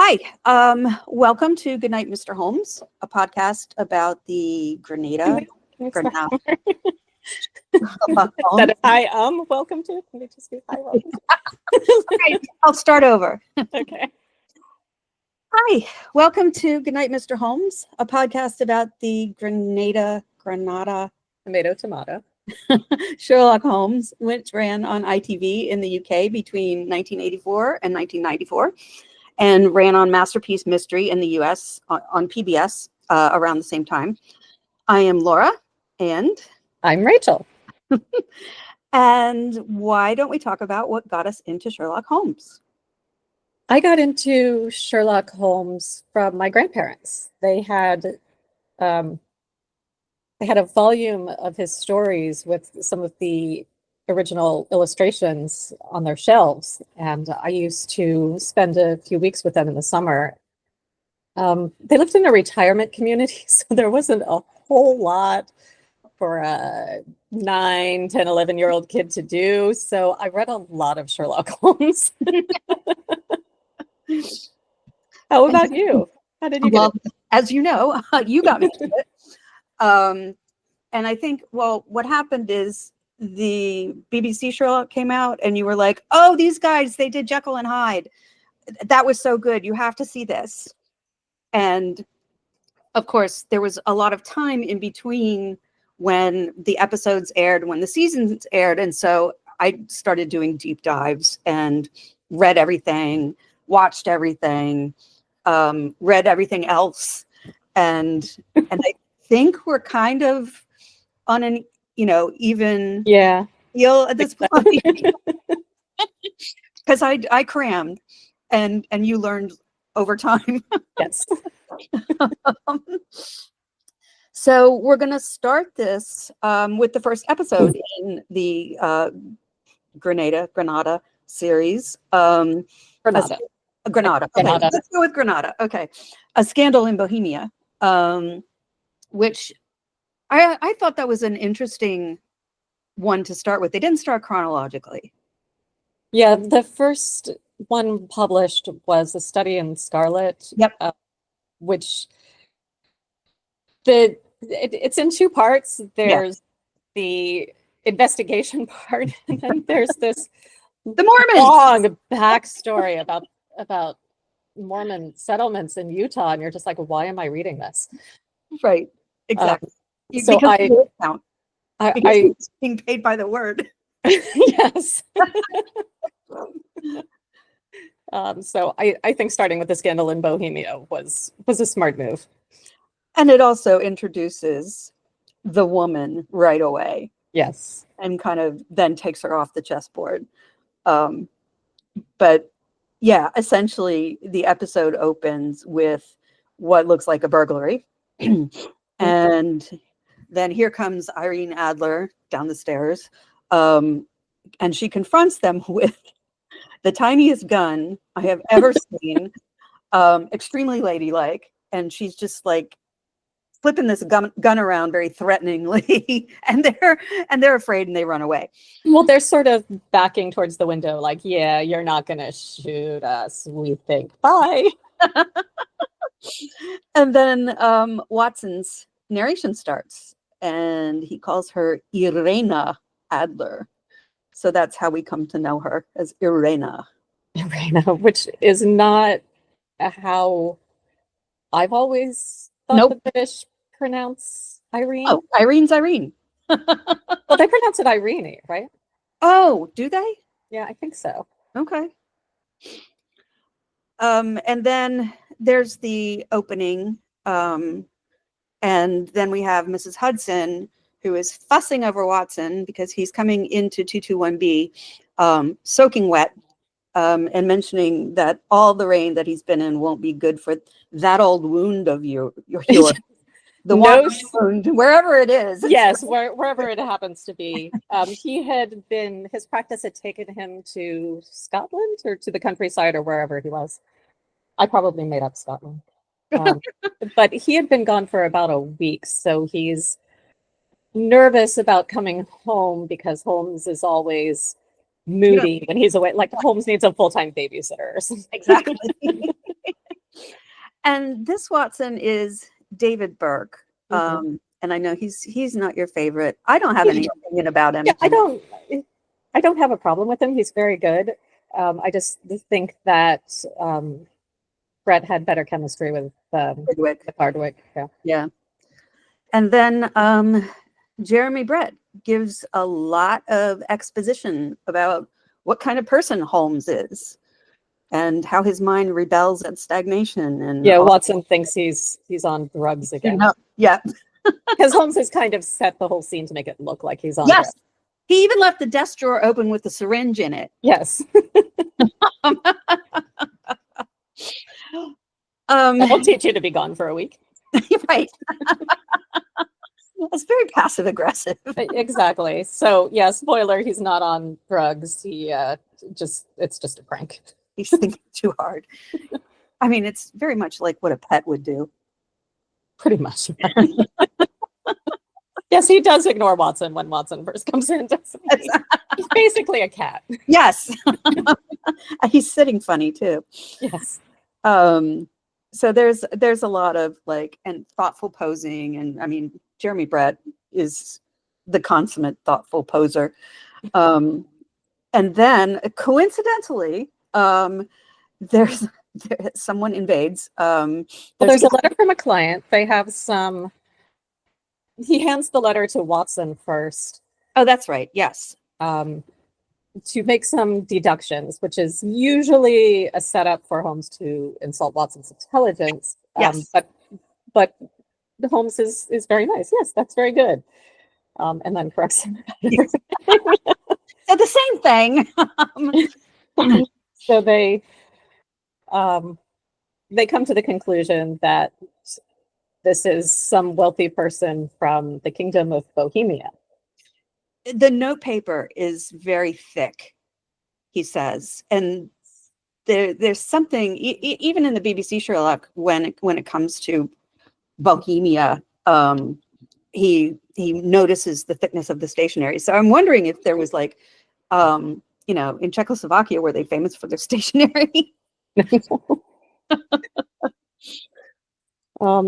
Hi, welcome to Goodnight, Mr. Holmes, a podcast about the Granada. Granada. Instead of hi, welcome to. Can we just do hi, welcome to? Okay, I'll start over. Okay. Hi, welcome to Goodnight, Mr. Holmes, a podcast about the Granada Tomato. Sherlock Holmes, which ran on ITV in the UK between 1984 and 1994, and ran on Masterpiece Mystery in the US on PBS around the same time. I am Laura, and I'm Rachel. And why don't we talk about what got us into Sherlock Holmes? I got into Sherlock Holmes from my grandparents. They had a volume of his stories with some of the original illustrations on their shelves, and I used to spend a few weeks with them in the summer. They lived in a retirement community, so there wasn't a whole lot for a 9, 10, 11-year-old kid to do. So I read a lot of Sherlock Holmes. How about you? How did you get it? As you know, you got me to it. And I think, what happened is the BBC Sherlock came out and you were like, oh, these guys, they did Jekyll and Hyde. That was so good. You have to see this. And of course, there was a lot of time in between when the episodes aired, when the seasons aired. And so I started doing deep dives and read everything, watched everything, read everything else. And I think we're kind of on an, even feel at this point. Because I crammed and you learned over time. Yes. So we're going to start this with the first episode in the Granada series. Granada. Granada. Okay, Granada. let's go with Granada. Okay. A Scandal in Bohemia, which I thought that was an interesting one to start with. They didn't start chronologically. Yeah, the first one published was A Study in Scarlet. Yep. Which it's in two parts. There's the investigation part, and then there's this the Mormons long backstory about Mormon settlements in Utah, and you're just like, why am I reading this? Right. Exactly. So because I he's being paid by the word. Yes. So I think starting with The Scandal in Bohemia was a smart move. And it also introduces the woman right away. Yes. And kind of then takes her off the chessboard. But yeah, essentially the episode opens with what looks like a burglary. And then here comes Irene Adler down the stairs. And she confronts them with the tiniest gun I have ever seen, extremely ladylike. And she's just like flipping this gun around very threateningly, and they're afraid and they run away. Well, they're sort of backing towards the window, like, yeah, you're not gonna shoot us, we think. Bye. And then Watson's narration starts, and he calls her Irene Adler. So that's how we come to know her, as Irene. Irene, which is not how I've always thought the British pronounce Irene. Oh, Irene's Irene. Well, they pronounce it Irene, right? Oh, do they? Yeah, I think so. Okay. And then there's the opening, and then we have Mrs. Hudson, who is fussing over Watson because he's coming into 221B, soaking wet, and mentioning that all the rain that he's been in won't be good for that old wound of yours. The wound, wherever it is. Yes, wherever it happens to be. His practice had taken him to Scotland or to the countryside or wherever he was. I probably made up Scotland. But he had been gone for about a week, so he's nervous about coming home because Holmes is always moody when he's away. Like Holmes needs a full-time babysitter or something. Exactly. And this Watson is David Burke. Mhm. And I know he's not your favorite. I don't have any opinion about him. Yeah, I don't have a problem with him. He's very good. I just think that Brett had better chemistry Hardwick. with Hardwick. Yeah. Yeah. And then Jeremy Brett gives a lot of exposition about what kind of person Holmes is and how his mind rebels at stagnation and Yeah, all, Watson thinks he's on drugs again. yeah. Because Holmes has kind of set the whole scene to make it look like he's on Yes. drugs. He even left the desk drawer open with the syringe in it. Yes. I'll teach you to be gone for a week. Right. It's very passive aggressive. Exactly. So yeah, spoiler, he's not on drugs. It's just a prank. He's thinking too hard. I mean, it's very much like what a pet would do. Pretty much. Yes, he does ignore Watson when Watson first comes in, doesn't he? He's basically a cat. Yes. He's sitting funny too. Yes. So there's a lot of and thoughtful posing, and I mean Jeremy Brett is the consummate thoughtful poser. And then coincidentally, there's someone invades. There's a letter from a client. He hands the letter to Watson first. Oh, that's right. Yes. To make some deductions, which is usually a setup for Holmes to insult Watson's intelligence. Yes. But Holmes is very nice. Yes, that's very good. And then corrects him. So the same thing. So they come to the conclusion that this is some wealthy person from the Kingdom of Bohemia. The notepaper is very thick, he says, and there's something even in the BBC Sherlock when it comes to Bohemia, he notices the thickness of the stationery. So I'm wondering if there was in Czechoslovakia, were they famous for their stationery?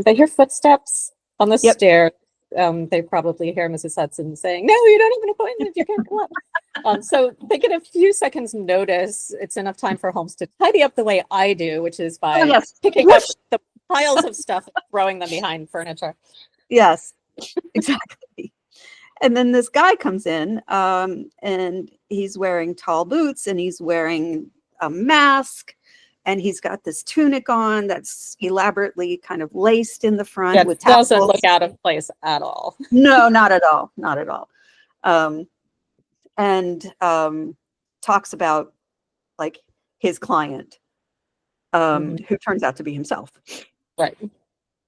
They hear footsteps on the Yep. stairs. They probably hear Mrs. Hudson saying, "No, you don't have an appointment. You can't go up." So they get a few seconds notice. It's enough time for Holmes to tidy up the way I do, which is by picking up the piles of stuff and throwing them behind furniture. Yes, exactly. And then this guy comes in, and he's wearing tall boots, and he's wearing a mask, and he's got this tunic on that's elaborately kind of laced in the front. Yeah, with doesn't tassels. look out of place at all. No, not at all. Not at all. And talks about his client, who turns out to be himself. Right.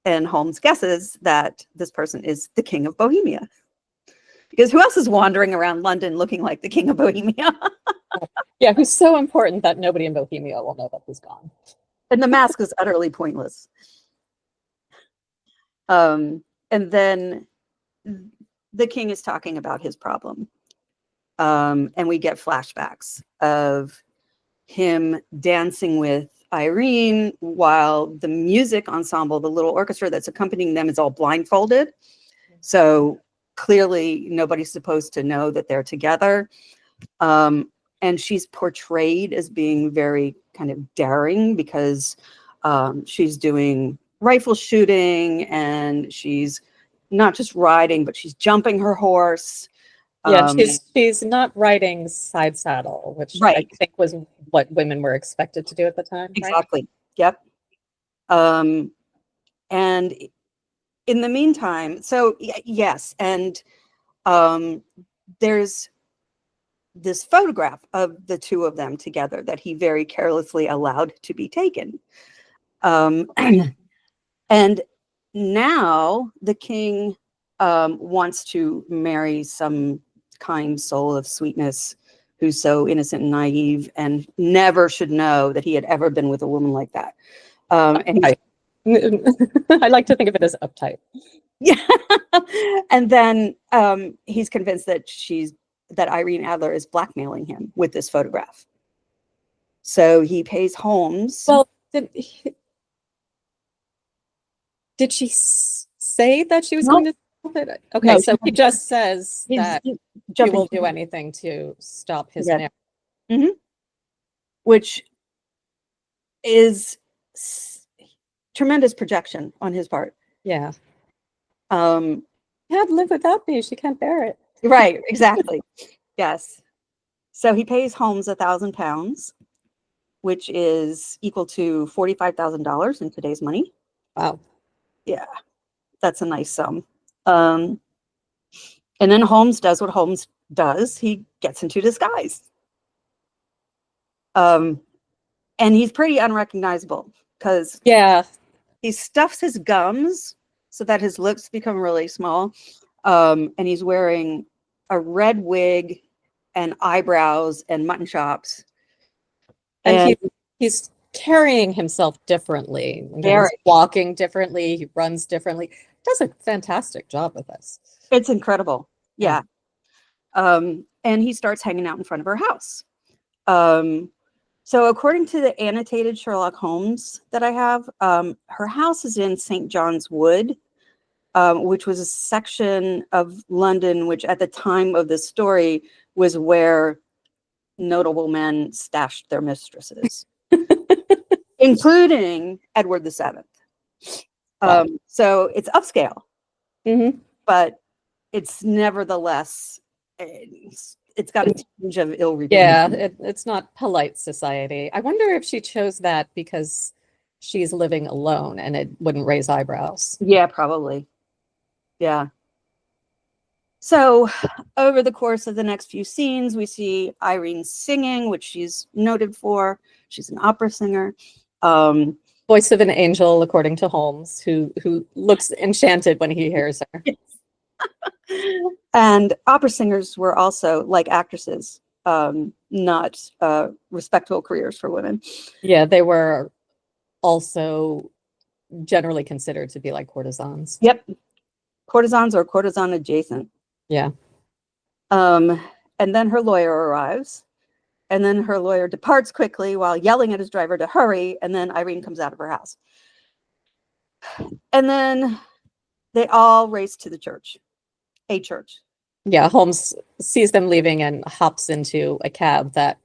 And Holmes guesses that this person is the King of Bohemia. Because who else is wandering around London looking like the King of Bohemia? Yeah, who's so important that nobody in Bohemia will know that he's gone. And the mask is utterly pointless. And then the king is talking about his problem. And we get flashbacks of him dancing with Irene while the music ensemble, the little orchestra that's accompanying them, is all blindfolded. So clearly nobody's supposed to know that they're together. And she's portrayed as being very kind of daring because she's doing rifle shooting, and she's not just riding, but she's jumping her horse. Yeah, she's not riding side saddle, which I think was what women were expected to do at the time. Exactly. Right? Yep. And in the meantime, so yes, and there's this photograph of the two of them together that he very carelessly allowed to be taken. And now the king wants to marry some kind soul of sweetness who's so innocent and naive and never should know that he had ever been with a woman like that. And I like to think of it as uptight. Yeah. And then he's convinced that Irene Adler is blackmailing him with this photograph. So he pays Holmes. Well, Did she say that she was No. going to stop it? Okay, No, so he just says that he's he jumping, will do anything to stop his yeah, marriage. which is tremendous projection on his part. Yeah. Um, Can't live without me. She can't bear it. right, exactly. Yes. So he pays Holmes £1,000, which is equal to $45,000 in today's money. Wow. Yeah, that's a nice sum. And then Holmes does what Holmes does. He gets into disguise. And he's pretty unrecognizable because Yeah. he stuffs his gums so that his lips become really small. And he's wearing a red wig and eyebrows and mutton chops. And And he's carrying himself differently. Again, he's very, walking differently. He runs differently. Does a fantastic job with this. it's incredible. Yeah. Yeah. And he starts hanging out in front of her house. So according to the annotated Sherlock Holmes that I have, her house is in St. John's Wood, which was a section of London, which at the time of the story was where notable men stashed their mistresses, including Edward VII. Wow. So it's upscale, Mm-hmm. but it's nevertheless, it's got a tinge of ill repute. Yeah, it's not polite society. I wonder if she chose that because she's living alone and it wouldn't raise eyebrows. Yeah, probably. Yeah. So over the course of the next few scenes, we see Irene singing, which she's noted for. She's an opera singer. Voice of an angel, according to Holmes, who looks enchanted when he hears her. And opera singers were also, like actresses, not respectable careers for women. Yeah, they were also generally considered to be like courtesans. Yep. Courtesans or courtesan adjacent. Yeah. And then her lawyer arrives. And then her lawyer departs quickly while yelling at his driver to hurry. And then Irene comes out of her house. And then they all race to the church, a church. Yeah, Holmes sees them leaving and hops into a cab that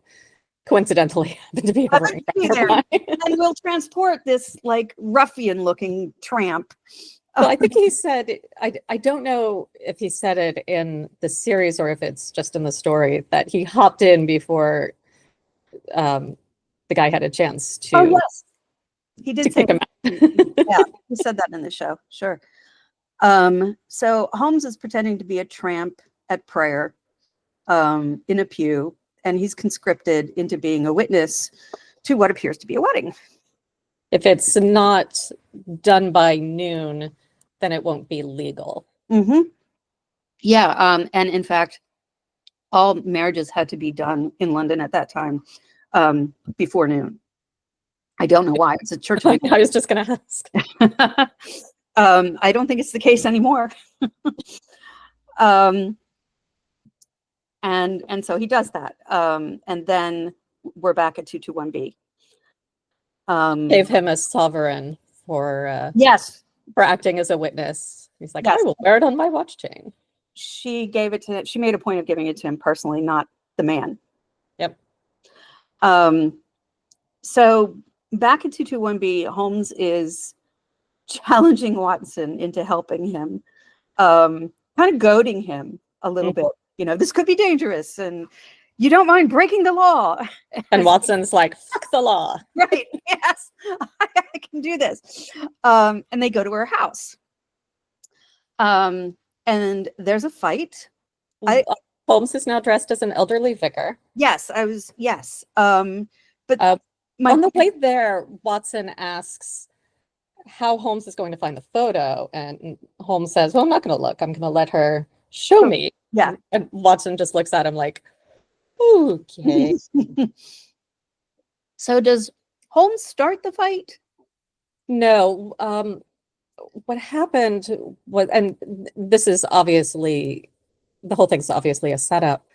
coincidentally happened to be hovering nearby. And we'll transport this like ruffian looking tramp. Well, I think he said, I don't know if he said it in the series or if it's just in the story, that he hopped in before the guy had a chance to, oh, yes. He did say kick him out. Yeah, he said that in the show. Sure. So Holmes is pretending to be a tramp at prayer in a pew, and he's conscripted into being a witness to what appears to be a wedding. If it's not done by noon, then it won't be legal. Mm-hmm. Yeah, and in fact, all marriages had to be done in London at that time before noon. I don't know why. It's a church. I was just going to ask. I don't think it's the case anymore. And so he does that. And then we're back at 221B. Gave him a sovereign for Yes. For acting as a witness. He's like, Yes. I will wear it on my watch chain. She gave it to, she made a point of giving it to him personally, not the man. Yep. So back in 221B, Holmes is challenging Watson into helping him, kind of goading him a little bit. You know, this could be dangerous and you don't mind breaking the law. And Watson's like, fuck the law. Right. Yes, I can do this. And they go to her house. And there's a fight. Holmes is now dressed as an elderly vicar. Yes, I was, yes. But on the way there, Watson asks how Holmes is going to find the photo. And Holmes says, well, I'm not going to look. I'm going to let her show me. Yeah. And Watson just looks at him like, okay. So does Holmes start the fight? No. What happened was, and this is obviously, the whole thing's obviously a setup.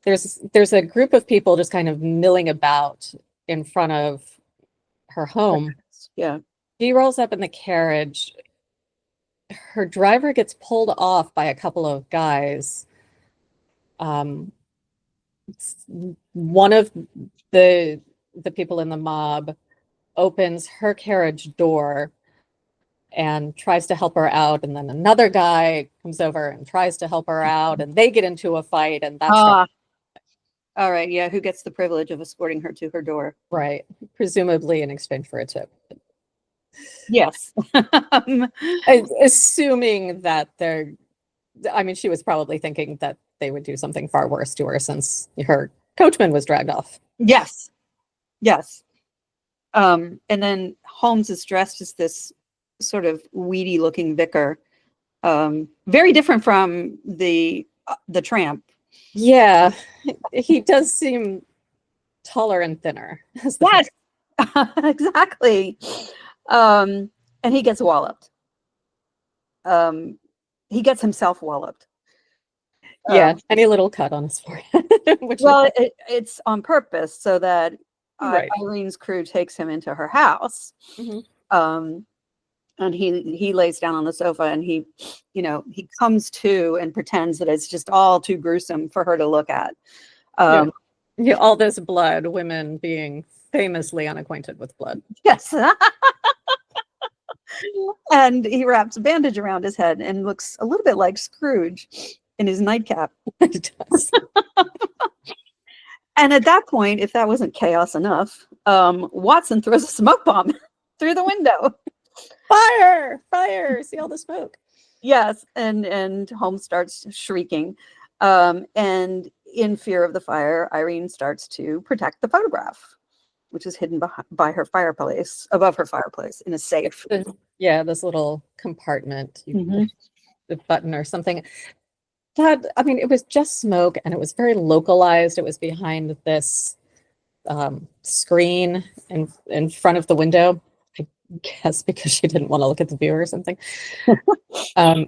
There's a group of people just kind of milling about in front of her home. Yeah. She rolls up in the carriage her driver gets pulled off by a couple of guys. One of the people in the mob opens her carriage door and tries to help her out, and then another guy comes over and tries to help her out, and they get into a fight, and that's all right. Yeah, who gets the privilege of escorting her to her door? right, presumably in exchange for a tip. Yes. Assuming that she was probably thinking that they would do something far worse to her since her coachman was dragged off. Yes. Yes. And then Holmes is dressed as this sort of weedy looking vicar. Very different from the tramp. Yeah, he does seem taller and thinner. Yes, exactly. And he gets walloped. He gets himself walloped. Yeah, any little cut on his forehead. It's on purpose so that right. Irene's crew takes him into her house. Mm-hmm. And he lays down on the sofa, and he comes to and pretends that it's just all too gruesome for her to look at. Yeah, all this blood, women being famously unacquainted with blood. Yes. And he wraps a bandage around his head and looks a little bit like Scrooge in his nightcap. He does. And at that point, if that wasn't chaos enough, Watson throws a smoke bomb through the window. Fire! See all the smoke. Yes, and Holmes starts shrieking. And in fear of the fire, Irene starts to protect the photograph, which is hidden by her fireplace, above her fireplace, in a safe. Yeah, this little compartment, Mm-hmm. the button or something. It was just smoke, and it was very localized. It was behind this screen in front of the window. I guess because she didn't want to look at the viewer or something. I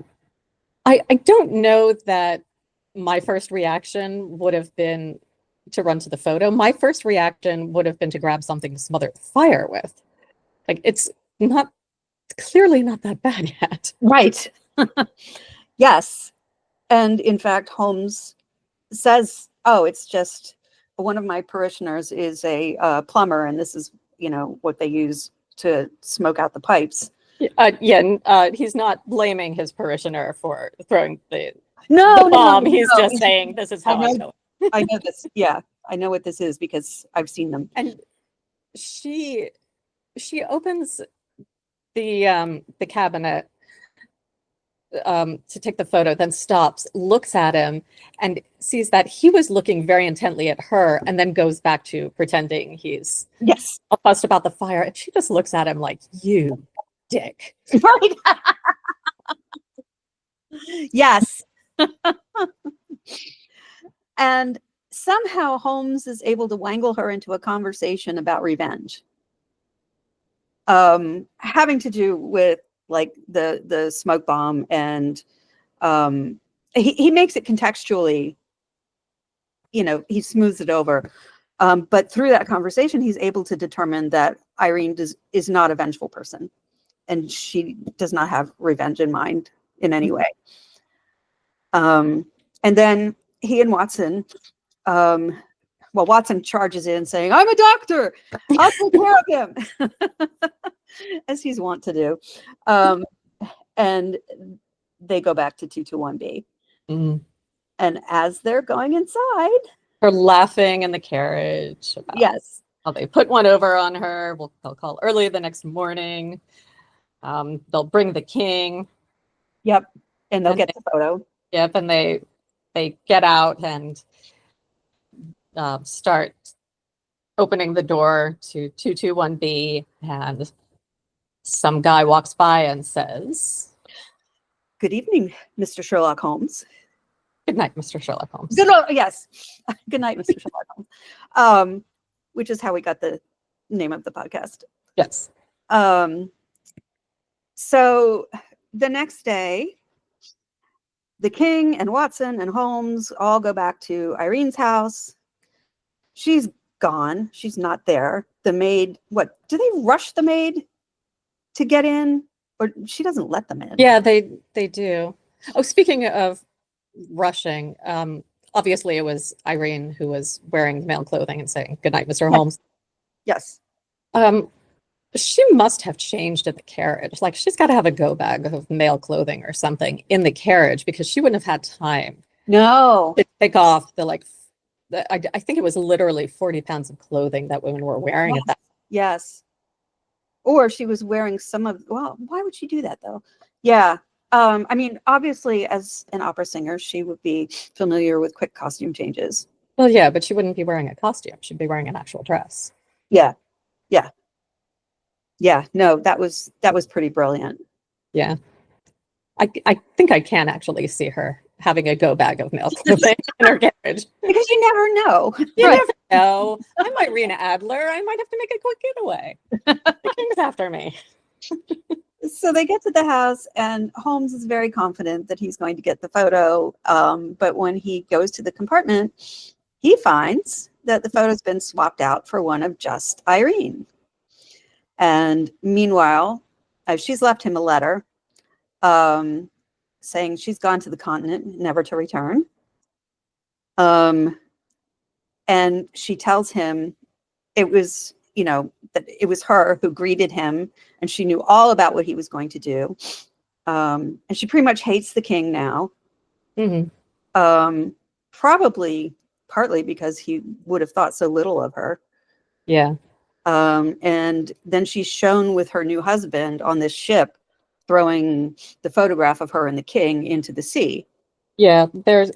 don't know that my first reaction would have been to run to the photo. My first reaction would have been to grab something to smother the fire with. Like, it's clearly not that bad yet. Right. Yes. And in fact, Holmes says, "Oh, it's just one of my parishioners is a plumber, and this is, what they use to smoke out the pipes." He's not blaming his parishioner for throwing the No, bomb. He's just saying, "This is how I know it." I know this. Yeah, I know what this is because I've seen them. And she opens the cabinet to take the photo, then stops, looks at him, and sees that he was looking very intently at her, and then goes back to pretending he's fussed about the fire. And she just looks at him like, "You dick." Right. Yes. And somehow Holmes is able to wangle her into a conversation about revenge, having to do with like the smoke bomb, and he makes it contextually, he smooths it over. But through that conversation, he's able to determine that Irene is not a vengeful person, and she does not have revenge in mind in any way. And then he and Watson, Watson charges in saying, "I'm a doctor. I'll take care of him," as he's wont to do. And they go back to 221B. Mm. And as they're going inside, her laughing in the carriage about how they put one over on her. They'll call early the next morning. They'll bring the king. Yep. And they'll get the photo. Yep. And they get out and start opening the door to 221B, and some guy walks by and says, "Good evening, Mr. Sherlock Holmes." "Good night, Mr. Sherlock Holmes." Yes. Good night, Mr. Sherlock Holmes. Which is how we got the name of the podcast. Yes. So the next day, the king and Watson and Holmes all go back to Irene's house. She's gone. She's not there. The maid, do they rush the maid to get in or she doesn't let them in. Yeah, they do. Oh, speaking of rushing, obviously it was Irene who was wearing male clothing and saying, "Good night, Mr. Holmes." Yes. Um, she must have changed in the carriage. Like she's got to have a go bag of male clothing or something in the carriage because she wouldn't have had time No. to take off I think it was literally 40 pounds of clothing that women were wearing at that. Yes. Or she was wearing well, why would she do that though? Yeah. I mean, obviously, as an opera singer, she would be familiar with quick costume changes. Well, yeah, but she wouldn't be wearing a costume. She'd be wearing an actual dress. Yeah. Yeah. Yeah. No, that was pretty brilliant. Yeah. I think I can actually see her having a go bag of male clothing in her carriage. Because you never know. You never know. I'm Irene Adler. I might have to make a quick getaway. The king's after me. So they get to the house, and Holmes is very confident that he's going to get the photo. But when he goes to the compartment, he finds that the photo's been swapped out for one of just Irene. And meanwhile, she's left him a letter saying she's gone to the continent, never to return. And she tells him it was, that it was her who greeted him, and she knew all about what he was going to do. And she pretty much hates the king now. Mm-hmm. Probably partly because he would have thought so little of her. Yeah. And then she's shown with her new husband on this ship, throwing the photograph of her and the king into the sea. Yeah, there's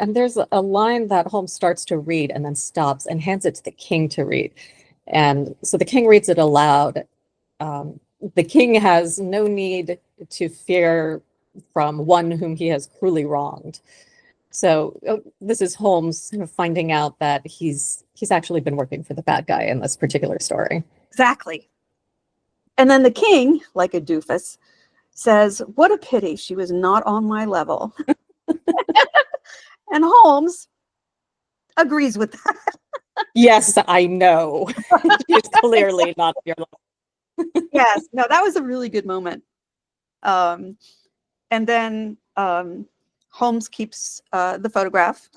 a line that Holmes starts to read and then stops and hands it to the king to read. And so the king reads it aloud. The king has no need to fear from one whom he has cruelly wronged. So this is Holmes finding out that he's actually been working for the bad guy in this particular story. Exactly. And then the king, like a doofus, says, "What a pity she was not on my level." And Holmes agrees with that. Yes, I know. She's clearly not your level. Yes, no, that was a really good moment. And then Holmes keeps the photograph,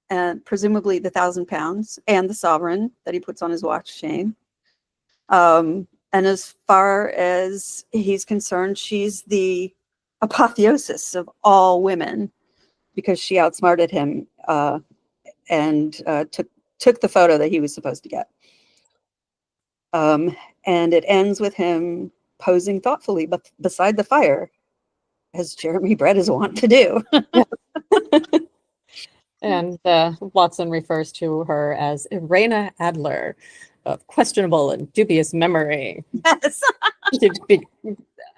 and presumably the £1,000 and the sovereign that he puts on his watch chain. And as far as he's concerned, she's the apotheosis of all women because she outsmarted him and took the photo that he was supposed to get. And it ends with him posing thoughtfully beside the fire, as Jeremy Brett is wont to do. And Watson refers to her as Irene Adler, of questionable and dubious memory. Yes.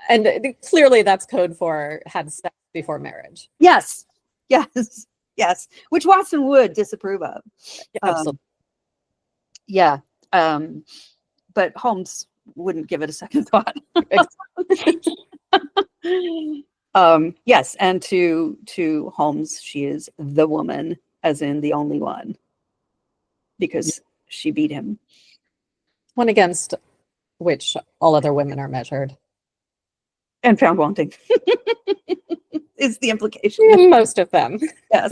And clearly that's code for had sex before marriage. Yes. Yes. Yes. Which Watson would disapprove of. Absolutely. Yeah. But Holmes wouldn't give it a second thought. Yes, and to Holmes, she is the woman, as in the only one, because she beat him. One against which all other women are measured. And found wanting is the implication. Yeah, most of them. Yes.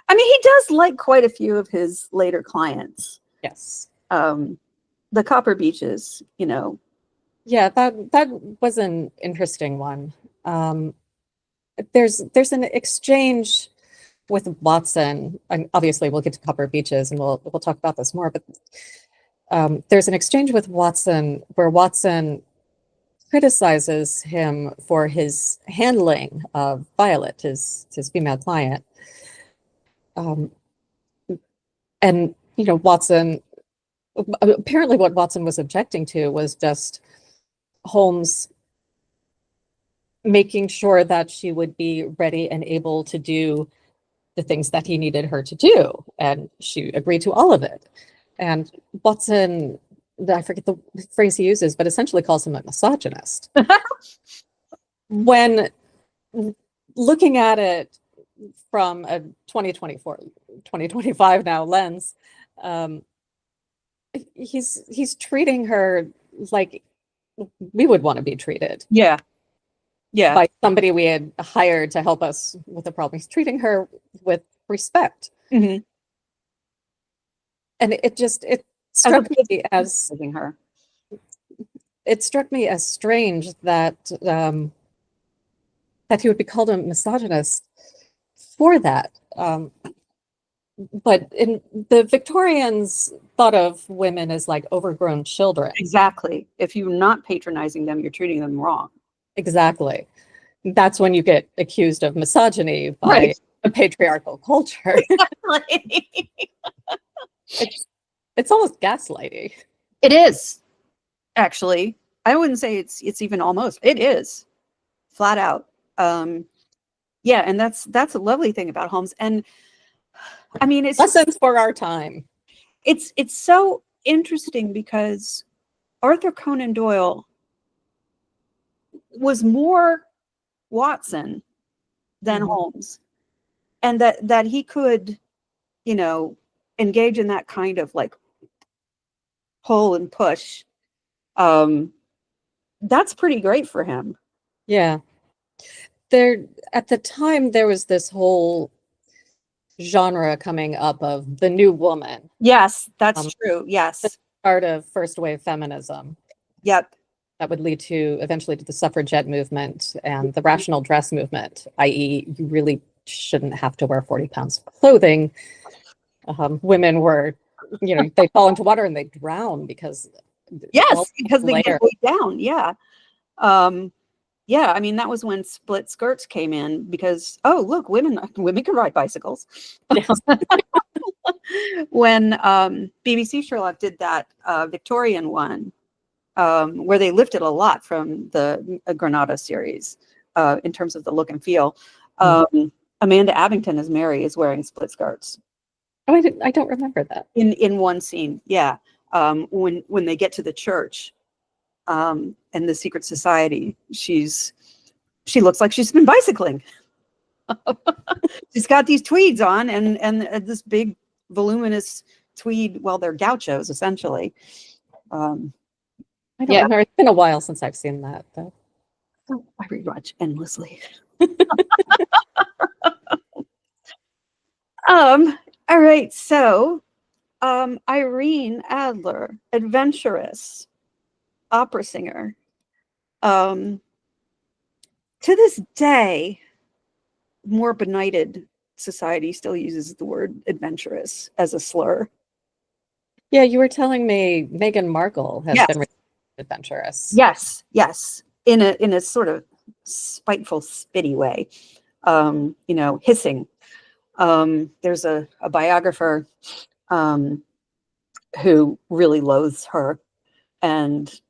I mean, he does like quite a few of his later clients. Yes. The Copper Beeches, Yeah, that was an interesting one. There's an exchange with Watson, and obviously we'll get to Copper Beeches and we'll talk about this more, but there's an exchange with Watson where Watson criticizes him for his handling of Violet, his female client. And Watson, apparently what Watson was objecting to was just Holmes making sure that she would be ready and able to do the things that he needed her to do. And she agreed to all of it. And Watson, I forget the phrase he uses, but essentially calls him a misogynist. When looking at it from a 2025 now lens, he's treating her like we would want to be treated. Yeah. Yeah. by somebody we had hired to help us with the problem. He's treating her with respect. Hmm. And it As struck opposed me as, to her. it struck me as strange that, that he would be called a misogynist for that. But in the Victorians thought of women as like overgrown children. Exactly. If you're not patronizing them, you're treating them wrong. Exactly. That's when you get accused of misogyny by Right. a patriarchal culture. It's it's almost gaslighting. It is, actually. I wouldn't say it's even almost. It is flat out. Yeah, and that's a lovely thing about Holmes. And I mean, Lessons for our time. it's so interesting because Arthur Conan Doyle was more Watson than Mhm. Holmes, and that he could, you know, engage in that kind of like pull and push. Um, that's pretty great for him. Yeah. There at the time there was this whole genre coming up of the new woman, Yes, that's um, true. the Yes. start of first wave feminism Yep. that would lead to eventually to the suffragette movement and the rational dress movement, i.e., you really shouldn't have to wear 40 pounds of clothing. Women were, they fall into water and they drown because all Yes, because they get layer. weighed down. Yeah. Um, yeah, I mean that was when split skirts came in because oh look, women can ride bicycles. Yes. When BBC Sherlock did that Victorian one, where they lifted a lot from the Granada series in terms of the look and feel. Mhm. Amanda Abington as Mary is wearing split skirts Oh, I don't remember that. in one scene. Yeah, when they get to the church and the secret society, she looks like she's been bicycling. She's got these tweeds on and this big voluminous tweed. Well, they're gauchos essentially. Um, I don't yeah, remember. It's been a while since I've seen that, though. oh, I rewatch endlessly. All right, so Irene Adler, adventurous, opera singer. Um, to this day, more benighted society still uses the word adventurous as a slur. Yeah, you were telling me Meghan Markle has Yes, been really adventurous. yes, yes. In a sort of spiteful, spitty way. Hissing. There's a biographer who really loathes her and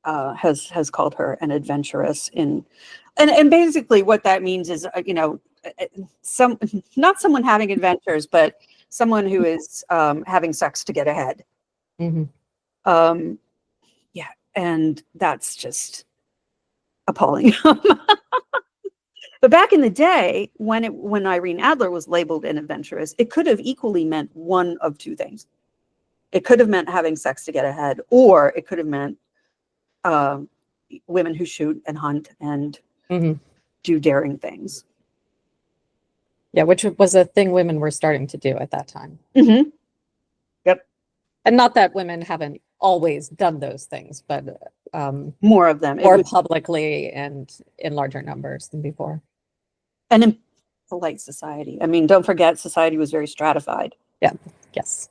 has called her an adventuress and basically what that means is some not someone having adventures but someone who is having sex to get ahead. Hmm. um yeah, and that's just appalling. But back in the day when Irene Adler was labeled an adventuress, it could have equally meant one of two things. It could have meant having sex to get ahead, or it could have meant um, women who shoot and hunt and Hmm. do daring things. Yeah, which was a thing women were starting to do at that time. Mm-hmm. Yep. And not that women haven't always done those things, but More of them. It more was, publicly and in larger numbers than before. and in polite society. I mean, don't forget, society was very stratified, Yeah, yes.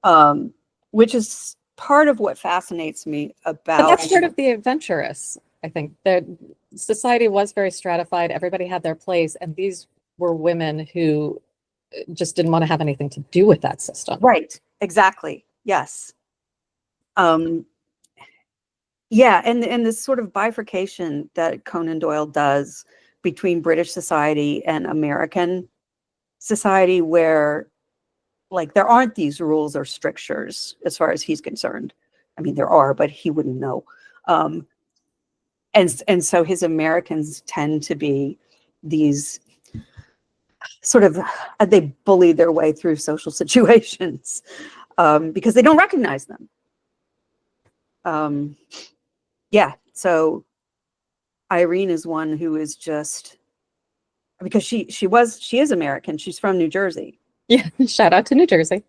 um, which is part of what fascinates me But about. that's part of the adventurous, I think. The society was very stratified. Everybody had their place, and these were women who just didn't want to have anything to do with that system. Right. Exactly. Yes. Um, yeah, and this sort of bifurcation that Conan Doyle does between British society and American society, where like there aren't these rules or strictures as far as he's concerned. I mean, there are, but he wouldn't know. Um, and so his Americans tend to be these sort of they bully their way through social situations because they don't recognize them. Yeah, so Irene is one who is just, because she is American. She's from New Jersey. Yeah, shout out to New Jersey.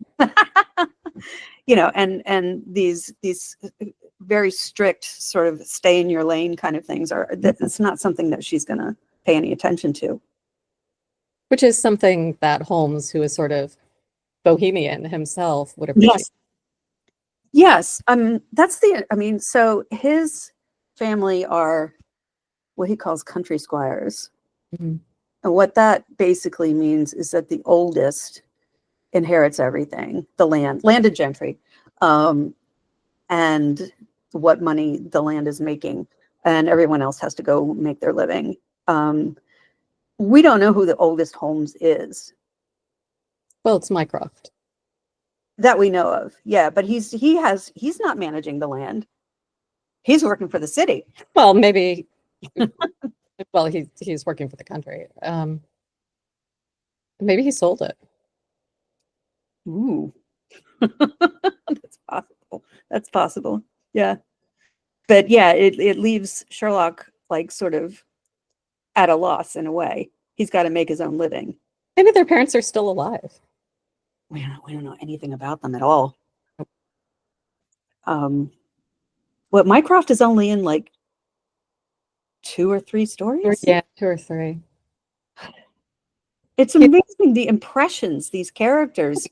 You know, and these very strict sort of stay in your lane kind of things it's not something that she's going to pay any attention to. Which is something that Holmes, who is sort of bohemian himself, would appreciate. Yes. So his family are what he calls country squires. Mhm. And what that basically means is that the oldest inherits everything, the landed gentry, and what money the land is making, and everyone else has to go make their living. We don't know who the oldest Holmes is. Well, it's Mycroft. That we know of. Yeah, but he's not managing the land. He's working for the city. Well, maybe. Well, he's working for the country. Maybe he sold it. Ooh. That's possible. That's possible. Yeah. But yeah, it leaves Sherlock like sort of at a loss in a way. He's got to make his own living. Maybe their parents are still alive. We don't know anything about them at all. What Mycroft is only in like 2 or 3 stories. Yeah, 2 or 3. It's amazing the impressions these characters.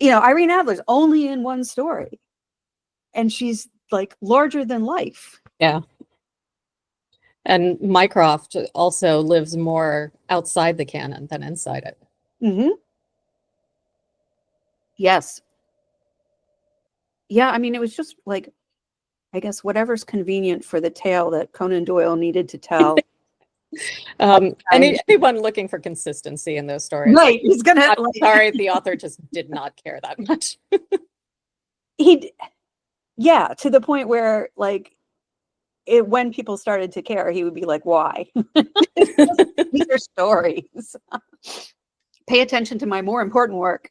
Irene Adler's only in 1 story, and she's like larger than life. Yeah. And Mycroft also lives more outside the canon than inside it. Mm-hmm. Yes. Yeah, I mean, it was just like, I guess, whatever's convenient for the tale that Conan Doyle needed to tell. Anyone looking for consistency in those stories, right? He's gonna. I'm sorry, the author just did not care that much. Yeah, to the point where like, when people started to care, he would be like, "Why? These are stories. Pay attention to my more important work."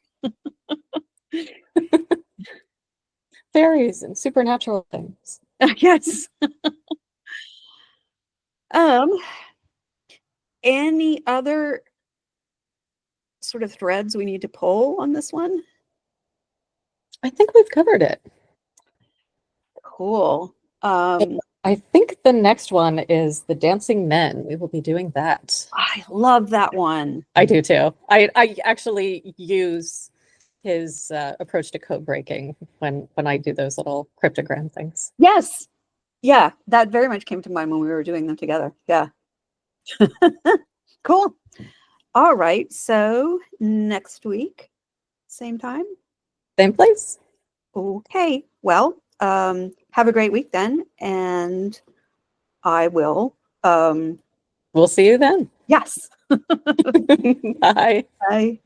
Fairies and supernatural things. Yes. Any other sort of threads we need to pull on this one? I think we've covered it. Cool. I think the next one is the Dancing Men. We will be doing that. I love that one. I do too. I actually use his approach to code breaking when I do those little cryptogram things. Yes. Yeah, that very much came to mind when we were doing them together. Yeah. Cool. All right. So next week, same time. Same place. Okay. Well, have a great week then. And I will. We'll see you then. Yes. Bye. Bye.